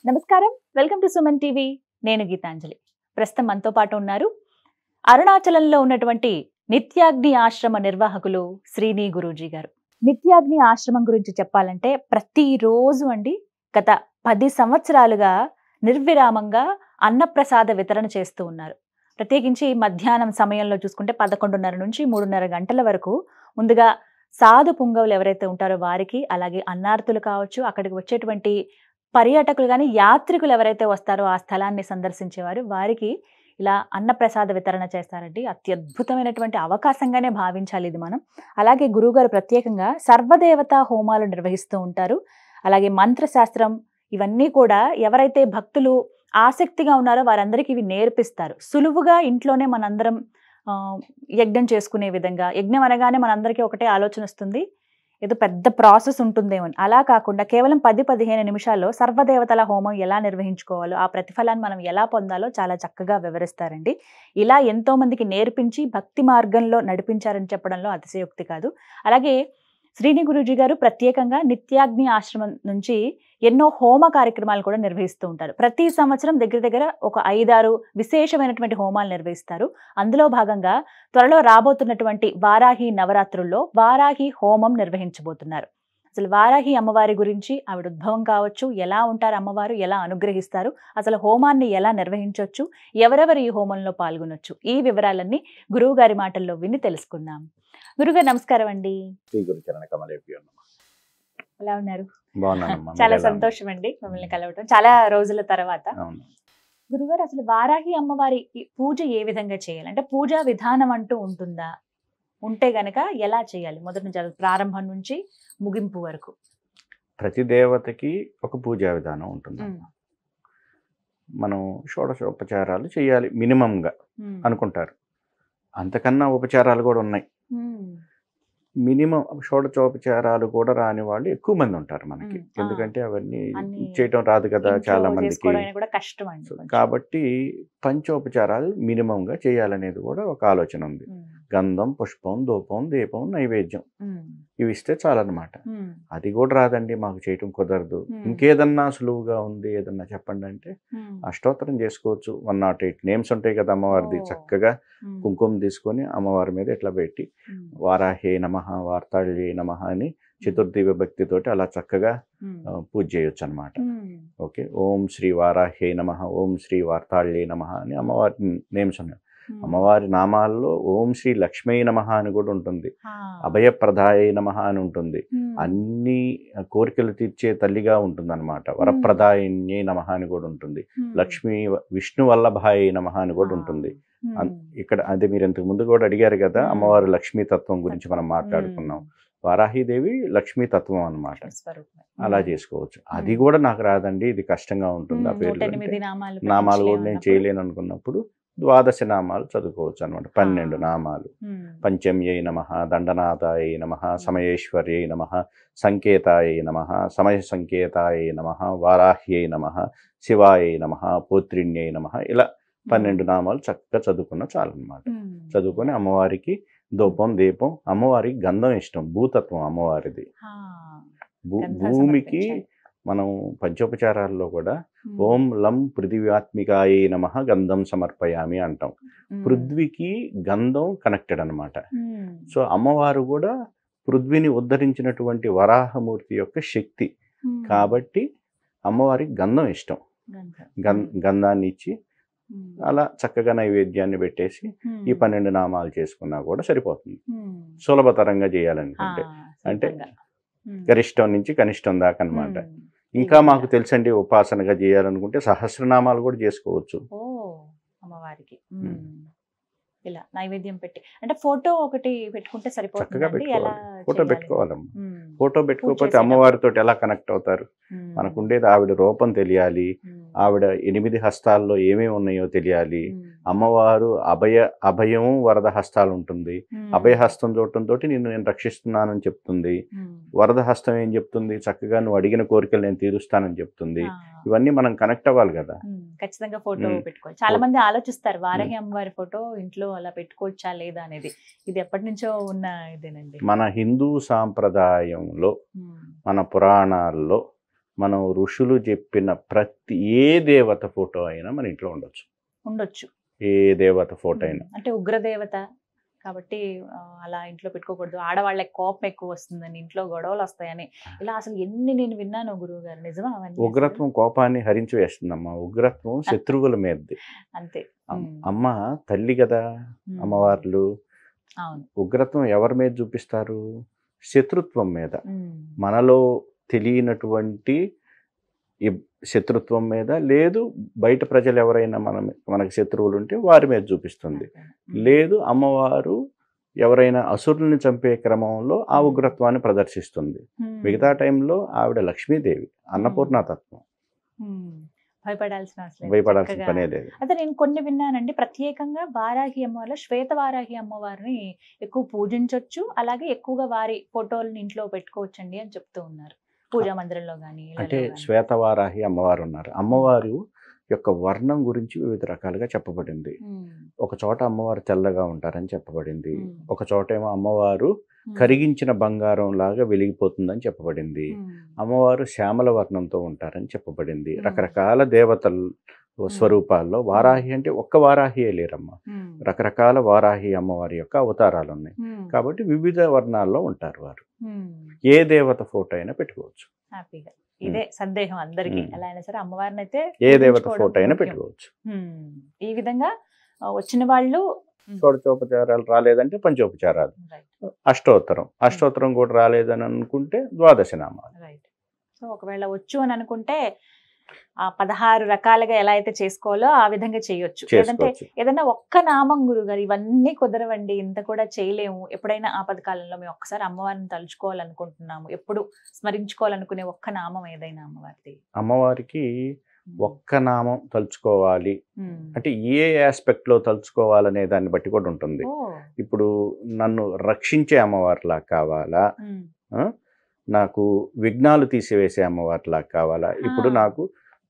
నమస్కారం, welcome to Suman TV. నేను గీతాంజలి. ప్రస్తుతం మనతో పాటు ఉన్నారు అరుణాచలంలో ఉన్నటువంటి నిత్యాగ్ని ఆశ్రమ నిర్వాహకులు శ్రీని గురూజీ గారు. నిత్యాగ్ని ఆశ్రమం గురించి చెప్పాలంటే ప్రతిరోజు అండి గత 10 సంవత్సరాలుగా నిర్విరామంగా అన్నప్రసాద వితరణ చేస్తూ ఉన్నారు. ప్రత్యేకించి మధ్యాహ్నం సమయంలో చూసుకుంటే 11:30 నుంచి 3:30 గంటల వరకు ముందుగా సాధు పుంగవులు ఎవరైతే ఉంటారో వారికి, అలాగే అన్నార్తులు కావచ్చు, అక్కడికి వచ్చేటువంటి పర్యాటకులు కానీ యాత్రికులు ఎవరైతే వస్తారో ఆ స్థలాన్ని సందర్శించేవారు వారికి ఇలా అన్నప్రసాద వితరణ చేస్తారండి. అత్యద్భుతమైనటువంటి అవకాశంగానే భావించాలి ఇది మనం. అలాగే గురువుగారు ప్రత్యేకంగా సర్వదేవతా హోమాలు నిర్వహిస్తూ ఉంటారు. అలాగే మంత్రశాస్త్రం ఇవన్నీ కూడా ఎవరైతే భక్తులు ఆసక్తిగా ఉన్నారో వారందరికీ ఇవి నేర్పిస్తారు. సులువుగా ఇంట్లోనే మనందరం యజ్ఞం చేసుకునే విధంగా. యజ్ఞం అనగానే మనందరికీ ఒకటే ఆలోచన వస్తుంది, ఏదో పెద్ద ప్రాసెస్ ఉంటుందేమో. అలా కాకుండా కేవలం 10-15 నిమిషాల్లో సర్వదేవతల హోమం ఎలా నిర్వహించుకోవాలో, ఆ ప్రతిఫలాన్ని మనం ఎలా పొందాలో చాలా చక్కగా వివరిస్తారండి. ఇలా ఎంతో మందికి నేర్పించి భక్తి మార్గంలో నడిపించారని చెప్పడంలో అతిశయోక్తి కాదు. అలాగే శ్రీని గురూజీ గారు ప్రత్యేకంగా నిత్యాగ్ని ఆశ్రమం నుంచి ఎన్నో హోమ కార్యక్రమాలు కూడా నిర్వహిస్తూ ఉంటారు. ప్రతి సంవత్సరం దగ్గర ఒక 5-6 విశేషమైనటువంటి హోమాలు నిర్వహిస్తారు. అందులో భాగంగా త్వరలో రాబోతున్నటువంటి వారాహి నవరాత్రుల్లో వారాహి హోమం నిర్వహించబోతున్నారు. అసలు వారాహి అమ్మవారి గురించి, ఆవిడ ఉద్భవం కావచ్చు, ఎలా ఉంటారు అమ్మవారు, ఎలా అనుగ్రహిస్తారు, అసలు హోమాన్ని ఎలా నిర్వహించవచ్చు, ఎవరెవరు ఈ హోమంలో పాల్గొనొచ్చు, ఈ వివరాలన్నీ గురువు గారి మాటల్లో విని తెలుసుకుందాం. గురుగారు నమస్కారం అండి. ఎలా ఉన్నారు? చాలా సంతోషం అండి మిమ్మల్ని కలవటం చాలా రోజుల తర్వాత. గురుగారు, అసలు వారాహి అమ్మవారి పూజ ఏ విధంగా చేయాలి? అంటే పూజా విధానం అంటూ ఉంటుందా? ఉంటే గనక ఎలా చేయాలి? మొదటి నుంచి ప్రారంభం నుంచి ముగింపు వరకు. ప్రతి దేవతకి ఒక పూజా విధానం ఉంటుంది. మనం షోడశోపచారాలు చేయాలి మినిమంగా అనుకుంటారు. అంతకన్నా ఉపచారాలు కూడా ఉన్నాయి. మినిమం షోడశోపచారాలు కూడా రాని వాళ్ళు ఎక్కువ మంది ఉంటారు మనకి. ఎందుకంటే అవన్నీ చేయటం రాదు కదా చాలా మందికి. కాబట్టి పంచోపచారాలు మినిమంగా చేయాలనేది కూడా ఒక ఆలోచన ఉంది. గంధం, పుష్పం, ధూపం, దీపం, నైవేద్యం ఇవి ఇస్తే చాలన్నమాట. అది కూడా రాదండి, మాకు చేయటం కుదరదు, ఇంకేదన్నా సులువుగా ఉంది ఏదన్నా చెప్పండి అంటే అష్టోత్తరం చేసుకోవచ్చు. 108 నేమ్స్ ఉంటాయి కదా అమ్మవారిది. చక్కగా కుంకుమ తీసుకొని అమ్మవారి మీద ఇట్లా పెట్టి వారాహే నమః, వార్తాళ్యే నమః అని చతుర్థి విభక్తితోటి అలా చక్కగా పూజ చేయొచ్చు అనమాట. ఓకే, ఓం శ్రీ వారాహే నమః, ఓం శ్రీ వార్తాళ్యే నమః అని అమ్మవారి నేమ్స్ ఉన్నాయి. అమ్మవారి నామాల్లో ఓం శ్రీ లక్ష్మీ నమః అని కూడా ఉంటుంది, అభయప్రదాయ నమః అని ఉంటుంది, అన్ని కోరికలు తీర్చే తల్లిగా ఉంటుంది అనమాట. వరప్రదాయిన్యే నమః అని కూడా ఉంటుంది, లక్ష్మీ విష్ణు వల్లభాయ నమః అని కూడా ఉంటుంది. ఇక్కడ అదే మీరు ఇంతకు ముందు కూడా అడిగారు కదా అమ్మవారి లక్ష్మీ తత్వం గురించి మనం మాట్లాడుకున్నాం. వారాహిదేవి లక్ష్మీ తత్వం అన్నమాట. అలా చేసుకోవచ్చు. అది కూడా నాకు రాదండి, ఇది కష్టంగా ఉంటుంది, ఆ పేర్లు నామాలు కూడా నేను చేయలేను అనుకున్నప్పుడు 12 నామాలు చదువుకోవచ్చు అనమాట. 12 నామాలు. పంచమ్యై నమః, దండనాథాయ నమః, సమయేశ్వర్యై నమః, సంకేతాయ నమః, సమయ సంకేతాయ నమః, వారాహ్యై నమః, శివాయ నమః, పోత్రిణ్యై నమః, ఇలా 12 నామాలు చక్కగా చదువుకున్న చాలన్నమాట. చదువుకొని అమ్మవారికి ధూపం, దీపం, అమ్మవారికి గంధం ఇష్టం, భూతత్వం అమ్మవారిది. భూమికి మనం పంచోపచారాల్లో కూడా ఓం లం పృథివ్యాత్మికాయ నమః గంధం సమర్పయామి అంటాం. పృథ్వీకి గంధం కనెక్టెడ్ అనమాట. సో అమ్మవారు కూడా పృథ్వీని ఉద్ధరించినటువంటి వరాహమూర్తి యొక్క శక్తి కాబట్టి అమ్మవారికి గంధం ఇష్టం. గంధాన్ని ఇచ్చి అలా చక్కగా నైవేద్యాన్ని పెట్టేసి ఈ 12 నామాలు చేసుకున్నా కూడా సరిపోతుంది. సులభతరంగా చేయాలనుకుంటే, అంటే గరిష్టం నుంచి కనిష్టం దాకా అనమాట. ఇంకా మాకు తెలుసండి, ఉపాసనగా చేయాలనుకుంటే సహస్రనామాలు కూడా చేసుకోవచ్చు అమ్మవారికి. ఇలా నైవేద్యం పెట్టి, అంటే ఫోటో ఒకటి పెట్టుకుంటే సరిపోతుంది. ఫోటో పెట్టుకోవాలమ్మా. ఫోటో పెట్టుకోకపోతే అమ్మవారితో ఎలా కనెక్ట్ అవుతారు? మనకు ఉండేది ఆవిడ రూపం తెలియాలి, ఆవిడ 8 హస్తాల్లో ఏమేమి ఉన్నాయో తెలియాలి. అమ్మవారు అభయం వరద హస్తాలు ఉంటుంది. అభయహస్తం చూడటంతో నేను రక్షిస్తున్నానని చెప్తుంది. వరద హస్తం ఏం చెప్తుంది? చక్కగా నువ్వు అడిగిన కోరికలు నేను తీరుస్తానని చెప్తుంది. ఇవన్నీ మనం కనెక్ట్ అవ్వాలి కదా. ఖచ్చితంగా ఫోటో పెట్టుకోవాలి. చాలా మంది ఆలోచిస్తారు వారాహి అమ్మవారి ఫోటో ఇంట్లో అలా పెట్టుకోవచ్చా లేదా అనేది. ఇది ఎప్పటి నుంచో ఉన్న ఇదేనండి. మన హిందూ సాంప్రదాయంలో, మన పురాణాల్లో మనం ఋషులు చెప్పిన ప్రతి ఏ దేవత ఫోటో అయినా మన ఇంట్లో ఉండొచ్చు. ఏ దేవత ఫోటో అయినా. అంటే ఉగ్రదేవత కాబట్టి అలా ఇంట్లో పెట్టుకోకూడదు, ఆడవాళ్ళకి కోపం ఎక్కువ వస్తుందని, ఇంట్లో గొడవలు వస్తాయని, ఇలా అసలు ఎన్ని నేను విన్నాను గురువు గారు. నిజమా అవన్నీ? ఉగ్రత్వం కోపాన్ని హరించి వేస్తుందమ్మా. ఉగ్రత్వం శత్రువుల మీదది. అంతే. అమ్మ తల్లి కదా అమ్మవార్లు. ఉగ్రత్వం ఎవరి మీద చూపిస్తారు? శత్రుత్వం మీద. మనలో తెలియనటువంటి శత్రుత్వం మీద, లేదు బయట ప్రజలు ఎవరైనా మనకు శత్రువులు ఉంటే వారి మీద చూపిస్తుంది. లేదు అమ్మవారు ఎవరైనా అసురుల్ని చంపే క్రమంలో ఆ ఉగ్రత్వాన్ని ప్రదర్శిస్తుంది. మిగతా టైంలో ఆవిడ లక్ష్మీదేవి, అన్నపూర్ణతత్వం. భయపడాల్సిన పనే లేదు. అదే నేను కొన్ని విన్నానండి, ప్రత్యేకంగా వారాహి అమ్మవారు, శ్వేత వారాహి అమ్మవారిని ఎక్కువ పూజించవచ్చు, అలాగే ఎక్కువగా వారి ఫోటోలను ఇంట్లో పెట్టుకోవచ్చండి అని చెప్తూ ఉన్నారు. పూజా మందిరంలో గానీ. అంటే శ్వేతవారాహి అమ్మవారు ఉన్నారు. అమ్మవారు యొక్క వర్ణం గురించి వివిధ రకాలుగా చెప్పబడింది. ఒక చోట అమ్మవారు తెల్లగా ఉంటారని చెప్పబడింది. ఒక చోట ఏమో అమ్మవారు కరిగించిన బంగారం లాగా వెలిగిపోతుందని చెప్పబడింది. అమ్మవారు శ్యామల వర్ణంతో ఉంటారని చెప్పబడింది. రకరకాల దేవతల స్వరూపాల్లో వారాహి అంటే ఒక్క వారాహియే లేరమ్మా, రకరకాల వారాహి అమ్మవారి యొక్క అవతారాలు ఉన్నాయి. కాబట్టి వివిధ వర్ణాల్లో ఉంటారు వారు. ఏ దేవత ఫోటో అయినా పెట్టుకోవచ్చు. హ్యాపీగా. ఇదే సందేహం అందరికి. ఎలా అయినా సరే అమ్మవారిని అయితే ఏ దేవత ఫోటో అయినా పెట్టుకోవచ్చు. ఈ విధంగా వచ్చిన వాళ్ళు షోడశోపచారాలు రాలేదంటే పంచోపచారాలు, అష్టోత్తరం కూడా రాలేదని అనుకుంటే ద్వాదశ నామాలు. సో ఒకవేళ వచ్చు అని అనుకుంటే ఆ 16 రకాలుగా ఎలా అయితే చేసుకోవాలో ఆ విధంగా చేయొచ్చు. లేదంటే ఏదైనా ఒక్క నామం గురుగారు, ఇవన్నీ కుదరవండి, ఇంత కూడా చేయలేము, ఎప్పుడైనా ఆపదకాలంలో మేము ఒక్కసారి అమ్మవారిని తలుచుకోవాలనుకుంటున్నాము, ఎప్పుడు స్మరించుకోవాలనుకునే ఒక్క నామం ఏదైనా అమ్మవారిది? అమ్మవారికి ఒక్క నామం తలుచుకోవాలి అంటే ఏ ఆస్పెక్ట్ లో తలుచుకోవాలనే దాన్ని బట్టి కూడా ఉంటుంది. ఇప్పుడు నన్ను రక్షించే అమ్మవారిలా కావాలా, నాకు విఘ్నాలు తీసివేసే అమ్మవారిలా కావాలా? ఇప్పుడు నాకు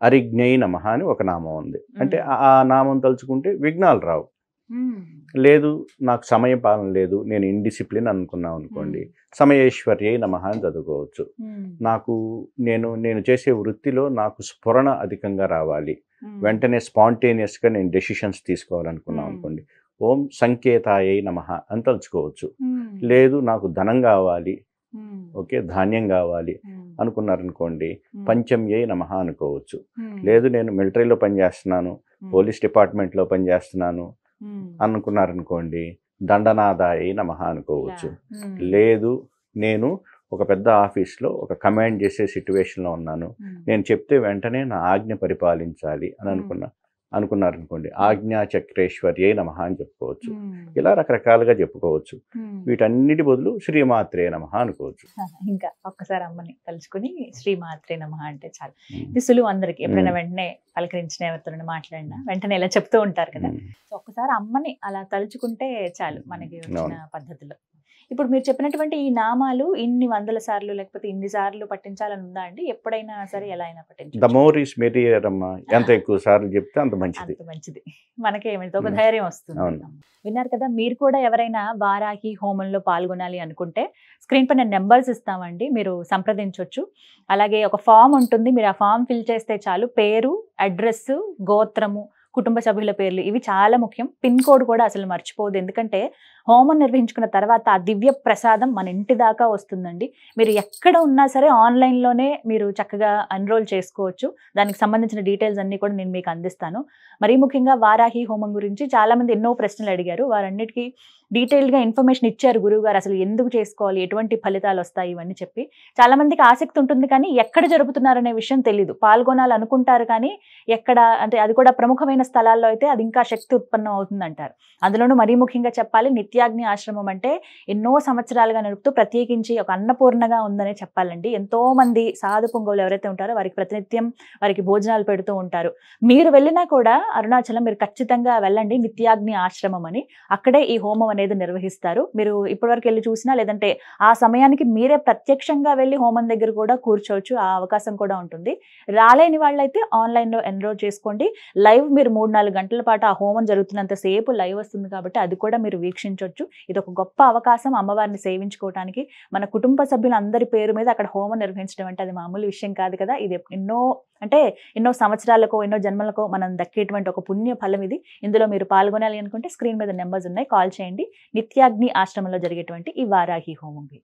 అరిజ్ఞై నమః అని ఒక నామం ఉంది. అంటే ఆ నామం తలుచుకుంటే విఘ్నాలు రావు. లేదు నాకు సమయ పాలన లేదు, నేను ఇండిసిప్లిన్ అనుకున్నాం అనుకోండి, సమయేశ్వర్యై నమః అని చదువుకోవచ్చు. నాకు నేను చేసే వృత్తిలో నాకు స్ఫురణ అధికంగా రావాలి, వెంటనే స్పాంటేనియస్గా నేను డెసిషన్స్ తీసుకోవాలనుకున్నాం అనుకోండి, ఓం సంకేతాయై నమః అని తలుచుకోవచ్చు. లేదు నాకు ధనం కావాలి, ఓకే ధాన్యం కావాలి అనుకున్నారనుకోండి, పంచమ్యై నమః అనుకోవచ్చు. లేదు నేను మిలిటరీలో పనిచేస్తున్నాను, పోలీస్ డిపార్ట్మెంట్లో పనిచేస్తున్నాను అనుకున్నారనుకోండి, దండనాదాయై నమః అనుకోవచ్చు. లేదు నేను ఒక పెద్ద ఆఫీస్లో ఒక కమాండ్ చేసే సిట్యువేషన్లో ఉన్నాను, నేను చెప్తే వెంటనే నా ఆజ్ఞ పరిపాలించాలి అని అనుకున్నారనుకోండి, ఆజ్ఞా చక్రేశ్వర్యై నమః అని చెప్పుకోవచ్చు. ఇలా రకరకాలుగా చెప్పుకోవచ్చు. వీటన్నిటి బదులు శ్రీమాత్రే నమః అనుకోవచ్చు. ఇంకా ఒక్కసారి అమ్మని తలుచుకుని శ్రీమాత్రే నమః అంటే చాలు. ఇది సులువు అందరికి. ఎప్పుడైనా వెంటనే పలకరించిన, ఎవరితో మాట్లాడినా వెంటనే ఇలా చెప్తూ ఉంటారు కదా. సో ఒక్కసారి అమ్మని అలా తలుచుకుంటే చాలు మనకి వచ్చిన పద్ధతిలో. ఇప్పుడు మీరు చెప్పినటువంటి ఈ నామాలు ఇన్ని వందల సార్లు లేకపోతే ఇన్ని సార్లు పఠించాలని ఉందా అండి? ఎప్పుడైనా సరే ఎలా అయినా పఠించవచ్చు. ద మోర్ ఈస్ మెటీరియర్ అమ్మా, ఎంత ఎక్కువ సార్లు చెప్తే అంత మంచిది. అంత మంచిది, మనకి ఏమైతే ఒక ధైర్యం వస్తుంది. విన్నారు కదా, మీరు కూడా ఎవరైనా వారాహి హోమంలో పాల్గొనాలి అనుకుంటే స్క్రీన్ పైన నెంబర్స్ ఇస్తామండి, మీరు సంప్రదించవచ్చు. అలాగే ఒక ఫామ్ ఉంటుంది, మీరు ఆ ఫామ్ ఫిల్ చేస్తే చాలు. పేరు, అడ్రస్, గోత్రము, కుటుంబ సభ్యుల పేర్లు, ఇవి చాలా ముఖ్యం. పిన్ కోడ్ కూడా అసలు మర్చిపోదు, ఎందుకంటే హోమం నిర్వహించుకున్న తర్వాత ఆ దివ్య ప్రసాదం మన ఇంటి దాకా వస్తుందండి. మీరు ఎక్కడ ఉన్నా సరే ఆన్లైన్లోనే మీరు చక్కగా ఎన్రోల్ చేసుకోవచ్చు. దానికి సంబంధించిన డీటెయిల్స్ అన్నీ కూడా నేను మీకు అందిస్తాను. మరీ ముఖ్యంగా వారాహి హోమం గురించి చాలామంది ఎన్నో ప్రశ్నలు అడిగారు, వారన్నిటికీ డీటెయిల్డ్గా ఇన్ఫర్మేషన్ ఇచ్చారు గురువు గారు. అసలు ఎందుకు చేసుకోవాలి, ఎటువంటి ఫలితాలు వస్తాయి, ఇవన్నీ చెప్పి. చాలామందికి ఆసక్తి ఉంటుంది కానీ ఎక్కడ జరుపుతున్నారనే విషయం తెలీదు. పాల్గొనాలనుకుంటారు కానీ ఎక్కడ, అంటే అది కూడా ప్రముఖమైన స్థలాల్లో అయితే అది ఇంకా శక్తి ఉత్పన్నం అవుతుందంటారు. అందులోనూ మరీ ముఖ్యంగా చెప్పాలి, నిత్యాగ్ని ఆశ్రమం అంటే ఎన్నో సంవత్సరాలుగా నడుపుతూ ప్రత్యేకించి ఒక అన్నపూర్ణగా ఉందనే చెప్పాలండి. ఎంతో మంది సాధు పొంగవులు ఎవరైతే ఉంటారో వారికి ప్రతినిత్యం వారికి భోజనాలు పెడుతూ ఉంటారు. మీరు వెళ్ళినా కూడా అరుణాచలం మీరు ఖచ్చితంగా వెళ్ళండి, నిత్యాగ్ని ఆశ్రమం అని. అక్కడే ఈ హోమం అనేది నిర్వహిస్తారు. మీరు ఇప్పటివరకు వెళ్ళి చూసినా, లేదంటే ఆ సమయానికి మీరే ప్రత్యక్షంగా వెళ్ళి హోమం దగ్గర కూడా కూర్చోవచ్చు. ఆ అవకాశం కూడా ఉంటుంది. రాలేని వాళ్ళైతే ఆన్‌లైన్‌లో ఎన్రోల్ చేసుకోండి. లైవ్ మీరు 3, 4 గంటల పాటు ఆ హోమం జరుగుతున్నంత సేపు లైవ్ వస్తుంది కాబట్టి అది కూడా మీరు వీక్షించొచ్చు. ఇదొక గొప్ప అవకాశం అమ్మవారిని సేవించుకోవటానికి. మన కుటుంబ సభ్యులందరి పేరు మీద అక్కడ హోమం నిర్వహించడం అంటే అది మామూలు విషయం కాదు కదా! ఇది ఎన్నో సంవత్సరాలకో, ఎన్నో జన్మలకో మనం దక్కేటువంటి ఒక పుణ్య ఫలం ఇది. ఇందులో మీరు పాల్గొనాలి అనుకుంటే స్క్రీన్ మీద నంబర్స్ ఉన్నాయి. కాల్ చేయండి. నిత్యాగ్ని ఆశ్రమంలో జరిగేటువంటి ఈ వారాహి హోమంకి.